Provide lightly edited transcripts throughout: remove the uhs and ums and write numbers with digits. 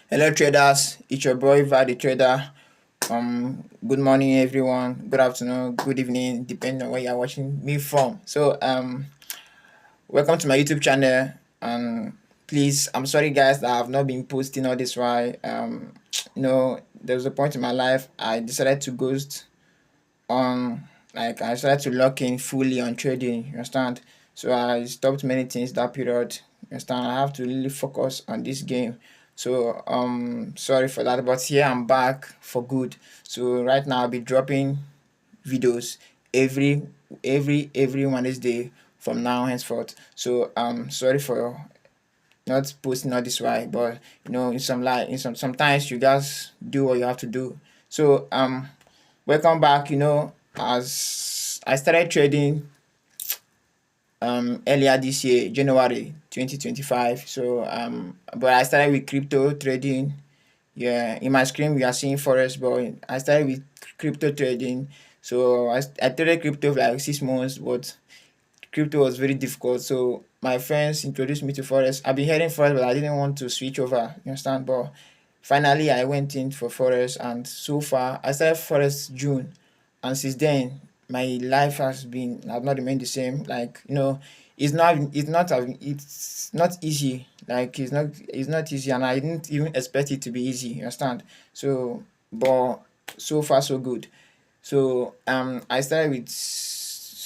Hello traders, it's your boy the Trader. Good morning everyone, good afternoon, good evening, depending on where you're watching me from. Welcome to my YouTube channel. Please, I'm sorry guys that I have not been posting all this while. There was a point in my life I decided to ghost on, like I started to lock in fully on trading, you understand? So I stopped many things that period, you understand? I have to really focus on this game. So sorry for that, but here I'm back for good. So right now I'll be dropping videos every every Wednesday from now henceforth. So sorry for not posting all this while, but sometimes you guys do what you have to do. So welcome back. As I started trading earlier this year, January 2025. But I started with crypto trading. Yeah, in my screen we are seeing Forex, but I started with crypto trading. So I traded crypto for like 6 months, but crypto was very difficult. So my friends introduced me to Forex. I've been hearing Forex, but I didn't want to switch over. You understand? But finally, I went in for Forex, and so far, I started Forex June, and since then, my life have not remained the same. Like it's not easy. Like it's not easy, and I didn't even expect it to be easy. You understand? So, but so far so good. So I started with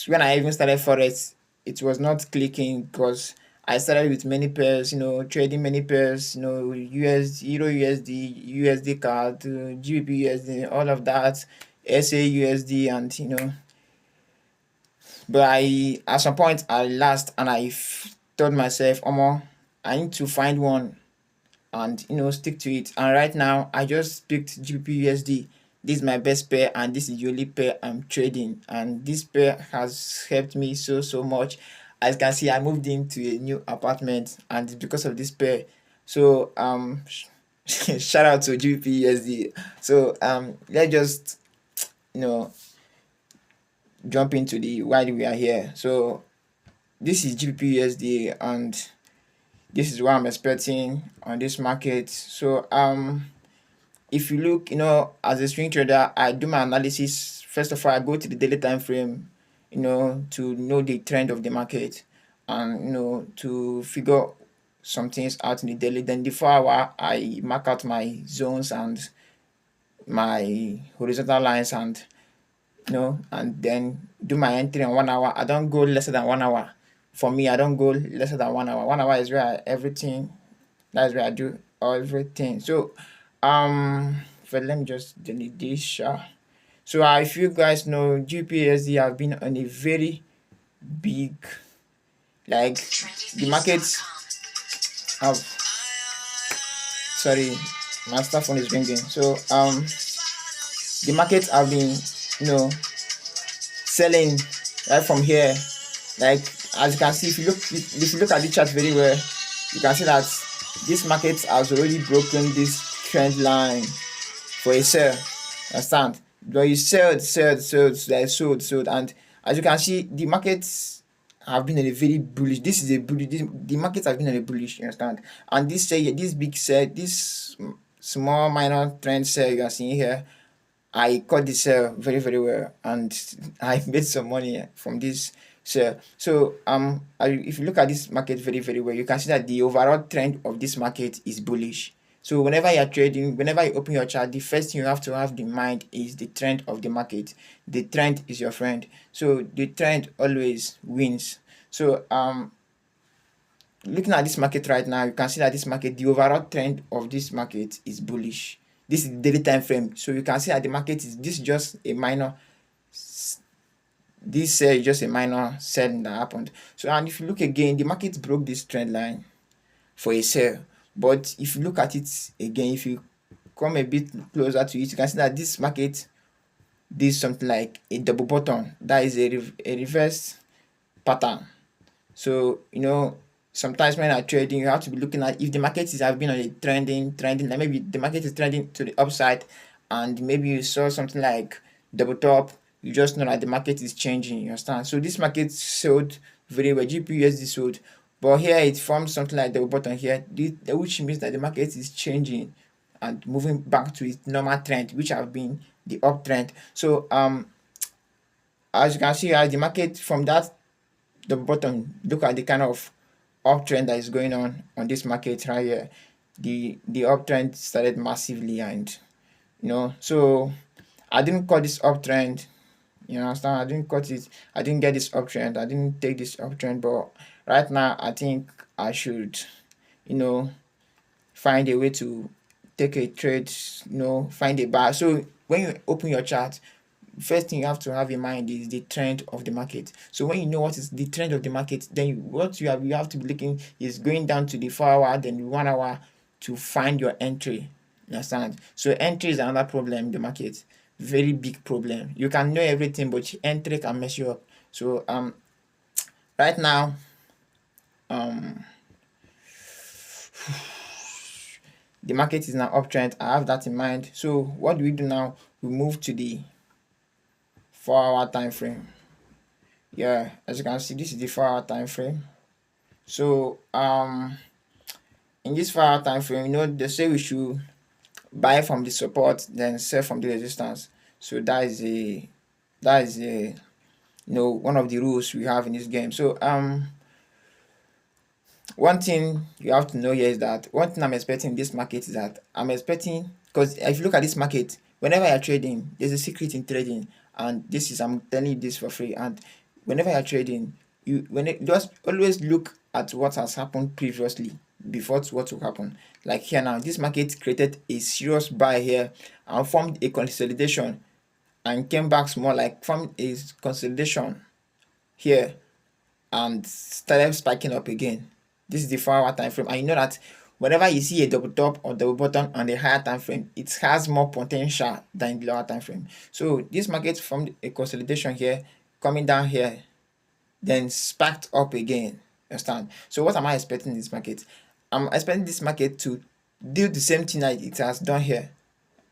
when I even started Forex, it was not clicking because I started with many pairs, trading many pairs, US, Euro USD, USD card, GBP USD, all of that, SA USD, and but at some point I lost and told myself, Omo, I need to find one and stick to it. And right now I just picked GBP USD. This is my best pair and this is the only pair I'm trading, and this pair has helped me so much. As you can see, I moved into a new apartment and it's because of this pair. So shout out to GBP USD. So let's just you know jump into the why we are here. So this is GBP USD and this is what I'm expecting on this market. So if you look, as a swing trader, I do my analysis. First of all, I go to the daily time frame, to know the trend of the market and, to figure some things out in the daily. Then the 4 hour, I mark out my zones and my horizontal lines and, and then do my entry in 1 hour. I don't go lesser than 1 hour. For me, I don't go lesser than 1 hour. 1 hour is where that's where I do everything. So, but let me just delete this. So, if you guys know, GPSD have been on a very big, like the markets have. Sorry, my stuff phone is ringing. So, the markets have been, selling right from here. Like as you can see, if you look at the chart very well, you can see that this market has already broken this trend line for a sell. Understand? But you sold, and as you can see, the markets have been in a very bullish. This is a bullish. The markets have been in a bullish. You understand? And this big sell, this small minor trend sell you are seeing here, I caught this sell very well, and I made some money from this sell. So if you look at this market very well, you can see that the overall trend of this market is bullish. So whenever you're trading, whenever you open your chart, the first thing you have to have in mind is the trend of the market. The trend is your friend. So the trend always wins. So looking at this market right now, you can see that the overall trend of this market is bullish. This is the daily time frame. So you can see that the market is just a minor. This is just a minor selling that happened. So and if you look again, the market broke this trend line for a sell. But if you look at it again, if you come a bit closer to it, you can see that this market did something like a double bottom. That is a reverse pattern. So sometimes when you're trading, you have to be looking at if the market have been on a trending, like maybe the market is trending to the upside, and maybe you saw something like double top, you just know that the market is changing. You understand? So this market sold very well. GPUSD sold, but here it forms something like double bottom here, which means that the market is changing and moving back to its normal trend, which have been the uptrend. So as you can see, the market from that the bottom, look at the kind of uptrend that is going on this market right here. The uptrend started massively, and so I didn't call this uptrend. You understand? I didn't cut it. I didn't get this uptrend. I didn't take this uptrend. But right now, I think I should, you know, find a way to take a trade. Find a buy. So when you open your chart, first thing you have to have in mind is the trend of the market. So when you know what is the trend of the market, then what you have to be looking is going down to the 4 hour, then the 1 hour to find your entry. You understand? So entry is another problem in the market. Very big problem. You can know everything, but entry can mess you up. So right now, the market is in an uptrend. I have that in mind. So what do we do now? We move to the 4 hour time frame. Yeah, as you can see, this is the 4 hour time frame. So in this 4 hour time frame, they say we should buy from the support, then sell from the resistance. So that is a one of the rules we have in this game. So one thing you have to know here is that one thing I'm expecting in this market is that I'm expecting, because if you look at this market, whenever you're trading, there's a secret in trading, and I'm telling you this for free. And whenever you're trading, just always look at what has happened previously before what will happen. Like here now, this market created a serious buy here and formed a consolidation and came back small, like formed a consolidation here and started spiking up again. This is the 4 hour time frame, and you know that whenever you see a double top or double bottom on the higher time frame, it has more potential than the lower time frame. So this market formed a consolidation here, coming down here, then spiked up again. Understand? So what am I expecting in this market? I'm expecting this market to do the same thing that it has done here.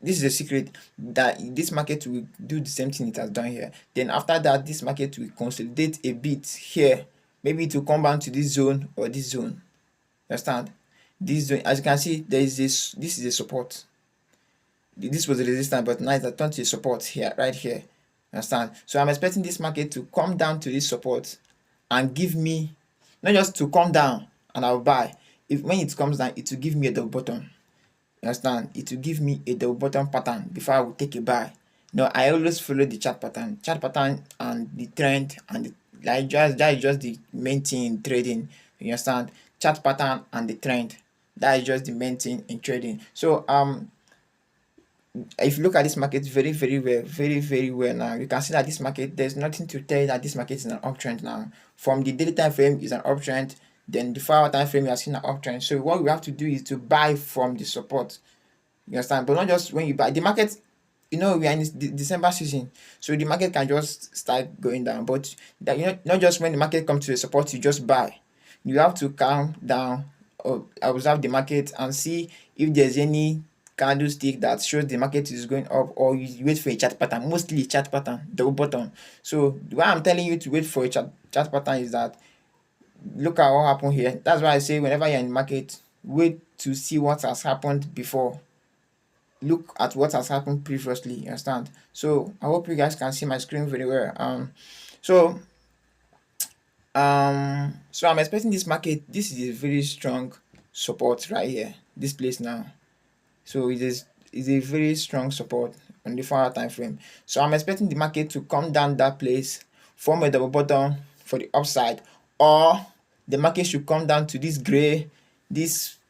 This is a secret, that this market will do the same thing it has done here. Then after that, this market will consolidate a bit here. Maybe it will come back to this zone or this zone. Understand? This zone, as you can see, this is a support. This was a resistance, but now it's turned to a support here, right here. Understand? So I'm expecting this market to come down to this support and give me, not just to come down and I'll buy. When it comes down, it will give me a double bottom. Understand? It will give me a double bottom pattern before I will take a buy. I always follow the chart pattern and the trend, and that is just the main thing in trading. You understand? Chart pattern and the trend, that is just the main thing in trading. So if you look at this market very very well now, you can see that this market, there's nothing to tell you that this market is an uptrend now. From the daily time frame is an uptrend, then the 4 hour time frame you are seeing an uptrend. So what we have to do is to buy from the support. You understand? But not just when you buy the market. We are in this December season, so the market can just start going down. But that, not just when the market comes to the support you just buy. You have to calm down or observe the market and see if there's any candlestick that shows the market is going up, or you wait for a chart pattern, mostly chart pattern, double bottom. So why I'm telling you to wait for a chart pattern is that look at what happened here. That's why I say whenever you're in the market, wait to see what has happened before. Look at what has happened previously. You understand? So I hope you guys can see my screen very well. So I'm expecting this market. This is a very strong support right here, this place now. So it is a very strong support on the 4 hour time frame. So I'm expecting the market to come down that place, form a double bottom for the upside, or the market should come down to this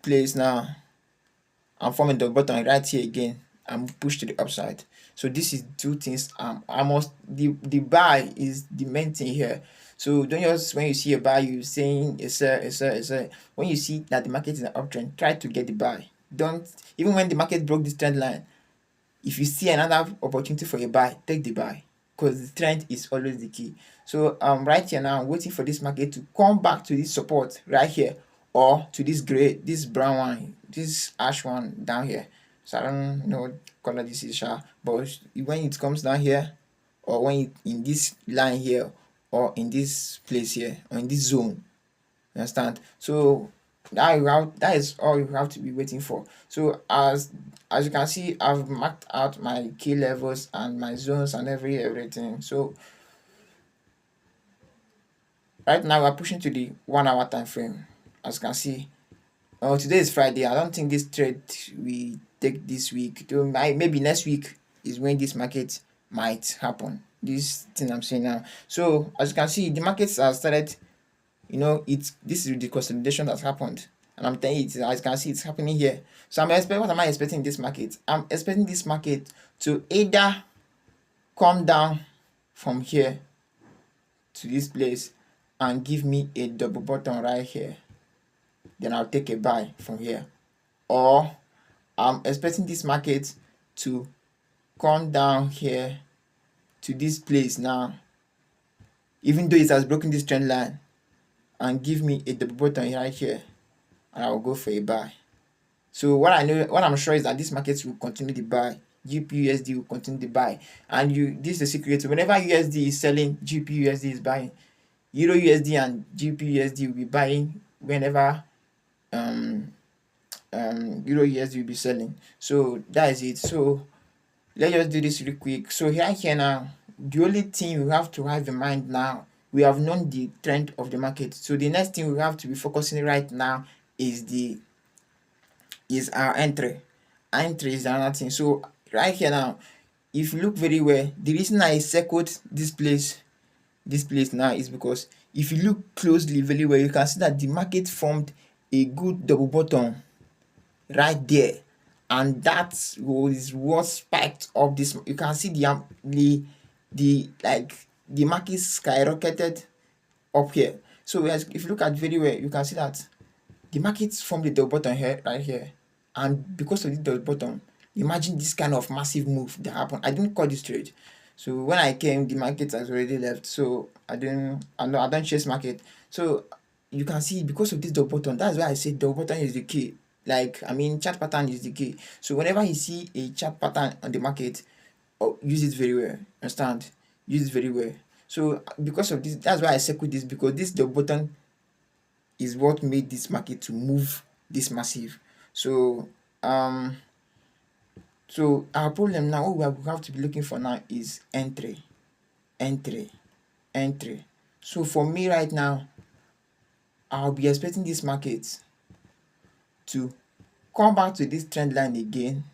place now and form a double bottom right here again and push to the upside. So this is two things. The buy is the main thing here. So don't just, when you see a buy, you saying it's a. When you see that the market is an uptrend, try to get the buy. Don't, even when the market broke this trend line, if you see another opportunity for a buy, take the buy, because the trend is always the key. So right here now, I'm waiting for this market to come back to this support right here, or to this brown one, this ash one down here. So I don't know what color this is, but when it comes down here, or when in this line here, or in this place here, or in this zone, you understand? So That is all you have to be waiting for. So as you can see, I've marked out my key levels and my zones and everything. So right now we're pushing to the 1 hour time frame. As you can see, today is Friday. I don't think this trade we take this week. Maybe next week is when this market might happen. This thing I'm saying now. So as you can see, the markets have started. This is the consolidation that's happened, and I'm telling you, as you can see, it's happening here. So what am I expecting in this market? I'm expecting this market to either come down from here to this place and give me a double bottom right here. Then I'll take a buy from here. Or I'm expecting this market to come down here to this place now, even though it has broken this trend line, and give me a double bottom right here, and I will go for a buy. So what I'm sure is that this market will continue to buy. GPUSD will continue to buy, and this is the secret. Whenever USD is selling, GPUSD is buying. Euro USD and GPUSD will be buying whenever Euro USD will be selling. So that is it. So let's just do this real quick. So here now, the only thing you have to have in mind now, we have known the trend of the market. So the next thing we have to be focusing right now is our entry. Entry is another thing. So right here now, if you look very well, the reason I circled this place now is because if you look closely very well, you can see that the market formed a good double bottom right there, and that was what spiked up this. You can see the market skyrocketed up here. So if you look at very well, you can see that the market formed the double bottom here, right here, and because of the double bottom, imagine this kind of massive move that happened. I didn't call this trade. So when I came, the market has already left. So I don't chase market. So you can see because of this double bottom, that's why I say double bottom is the key. Chart pattern is the key. So whenever you see a chart pattern on the market, use it very well. Understand? Use it very well. So because of this, that's why I circled this, because this double bottom is what made this market to move this massive. So so our problem now, what we have to be looking for now is entry. So for me right now, I'll be expecting this market to come back to this trend line again,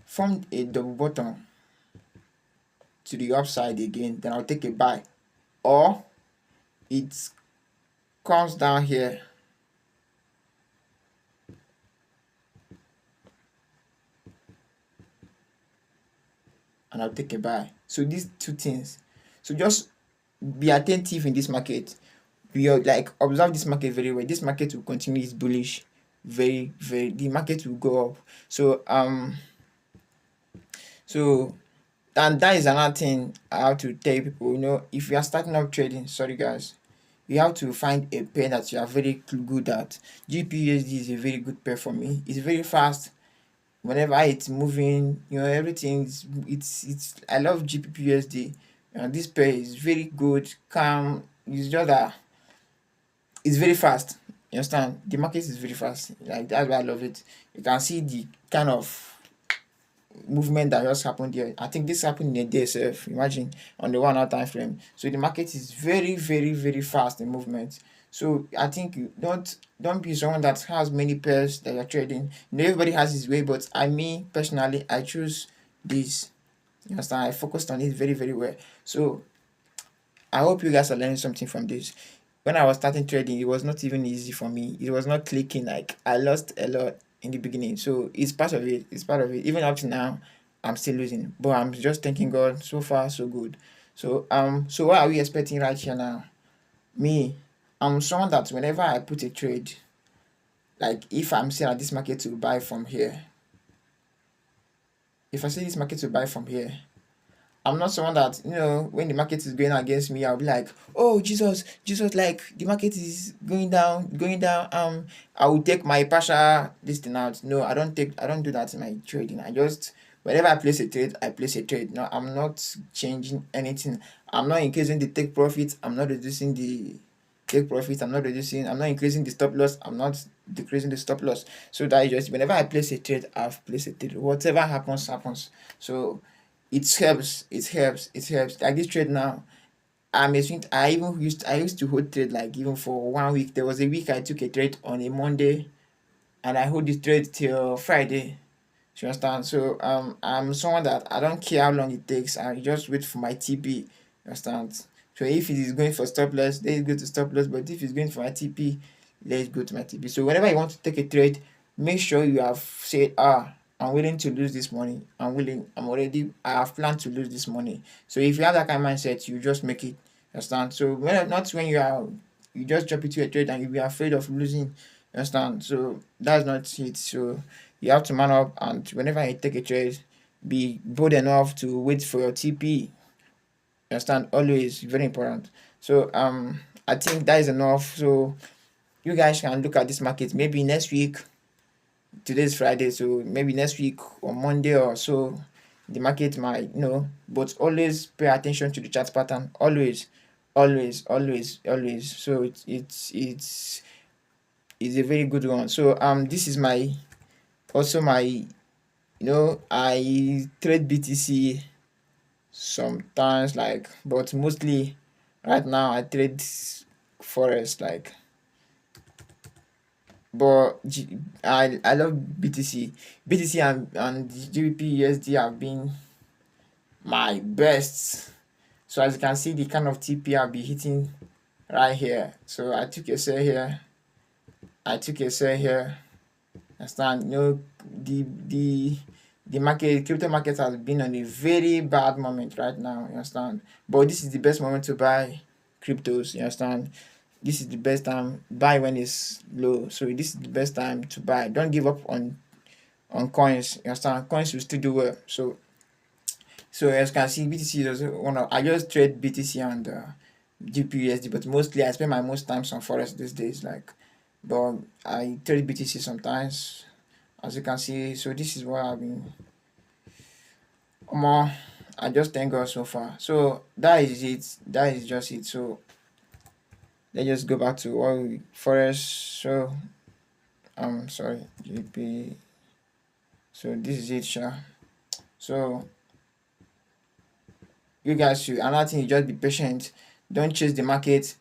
form a double bottom to the upside again, then I'll take a buy. Or it comes down here and I'll take a buy. So these two things. So just be attentive in this market. Observe this market very well. This market will continue its bullish. The market will go up. So and that is another thing I have to tell people. If you are starting up trading, sorry guys, you have to find a pair that you are very good at. GPUSD is a very good pair for me. It's very fast. Whenever it's moving, everything it's I love GPUSD. This pair is very good, calm. It's just that it's very fast. You understand? The market is very fast. Like that's why I love it. You can see the kind of movement that just happened here. I think this happened in a day itself. Imagine on the 1 hour time frame. So the market is very, very, very fast in movement. So I think you don't be someone that has many pairs that you're trading. Everybody has his way, but personally, I choose this. You understand? I focused on it very, very well. So I hope you guys are learning something from this. When I was starting trading, it was not even easy for me. It was not clicking. Like I lost a lot in the beginning. So it's part of it. Even up to now, I'm still losing. But I'm just thanking God. So far, so good. So what are we expecting right here now? Me, I'm someone that whenever I put a trade, like if I'm saying that this market will buy from here, if I say this market will buy from here, I'm not someone that, when the market is going against me, I'll be like, oh, Jesus, like the market is going down. I will take my partial this thing out. No, I don't do that in my trading. Whenever I place a trade, I place a trade. No, I'm not changing anything. I'm not increasing the take profit. I'm not reducing take profit. I'm not reducing, I'm not increasing the stop loss, I'm not decreasing the stop loss. So that is just, whenever I place a trade, I've placed a trade. Whatever happens, happens. So it helps, it helps. Like this trade now, I used to hold trade like even for 1 week. There was a week I took a trade on a Monday, and I hold the trade till Friday. You understand? So I'm someone that I don't care how long it takes. I just wait for my TP. You understand? So if it is going for stop loss, let's go to stop loss. But if it's going for my TP, let's go to my TP. So whenever you want to take a trade, make sure you have said, I'm willing to lose this money. I have planned to lose this money. So if you have that kind of mindset, you just make it. Understand? So not when you just drop into a trade and you be afraid of losing. Understand? So that's not it. So you have to man up, and whenever you take a trade, be bold enough to wait for your TP. Understand? Always very important. So I think that is enough. So you guys can look at this market maybe next week. Today's Friday, so maybe next week or Monday or so, the market might, but always pay attention to the chart pattern. Always, always, always, always. So it's a very good one. So this is my also my I trade BTC sometimes, like, but mostly right now I trade Forex, like, but I love BTC. BTC and GBP USD have been my best. So as you can see, the kind of TP I'll be hitting right here. So I took a sell here. I took a sell here. Understand? The crypto market has been on a very bad moment right now. You understand? But this is the best moment to buy cryptos. You understand? This is the best time. Buy when it's low. So this is the best time to buy. Don't give up on coins. You understand? Coins will still do well. So as you can see, BTC is one of, I just trade BTC and GPUSD, but mostly I spend my most times on Forex these days. Like, but I trade BTC sometimes, as you can see. So this is what I've been. I just thank God so far. So that is it. That is just it. So let's just go back to what Forex. So sorry, GP. So this is it, sure. So you guys should, another thing is just be patient. Don't chase the market.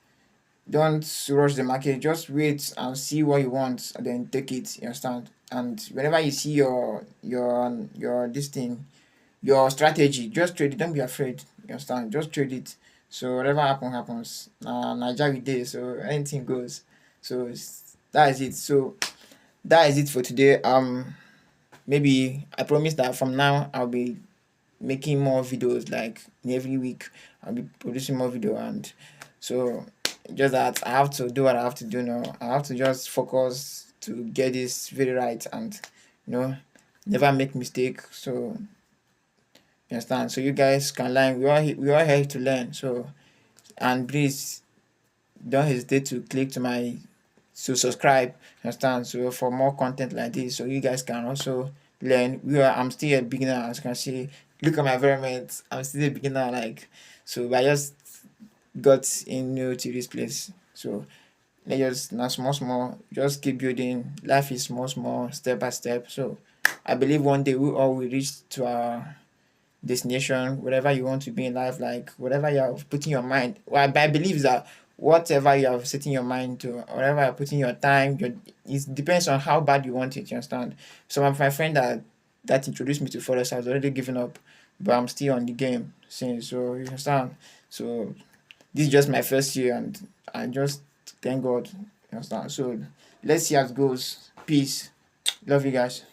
Don't rush the market. Just wait and see what you want, and then take it. You understand? And whenever you see your this thing, your strategy, just trade it. Don't be afraid. You understand? Just trade it. So whatever happens. Nigeria day. So anything goes. So that is it. So that is it for today. Maybe I promise that from now I'll be making more videos, like every week I'll be producing more video. And so just that I have to do what I have to do now. I have to just focus to get this very right, and never make mistake. So you understand? So you guys can learn. We are here to learn. So, and please don't hesitate to click to subscribe. Understand? So for more content like this, so you guys can also learn. I'm still a beginner, as you can see. Look at my environment. I'm still a beginner, like, so I just got in new to this place. So let's just now small, just keep building. Life is small, step by step. So I believe one day we all will reach to our destination, whatever you want to be in life, like whatever you are putting your mind. Well, I believe that whatever you are setting your mind to, whatever you're putting your time, it depends on how bad you want it. You understand? Some of my friend that introduced me to Forex has already given up, but I'm still on the game since. So you understand? So this is just my first year, and I just thank God. You understand? So let's see how it goes. Peace. Love you guys.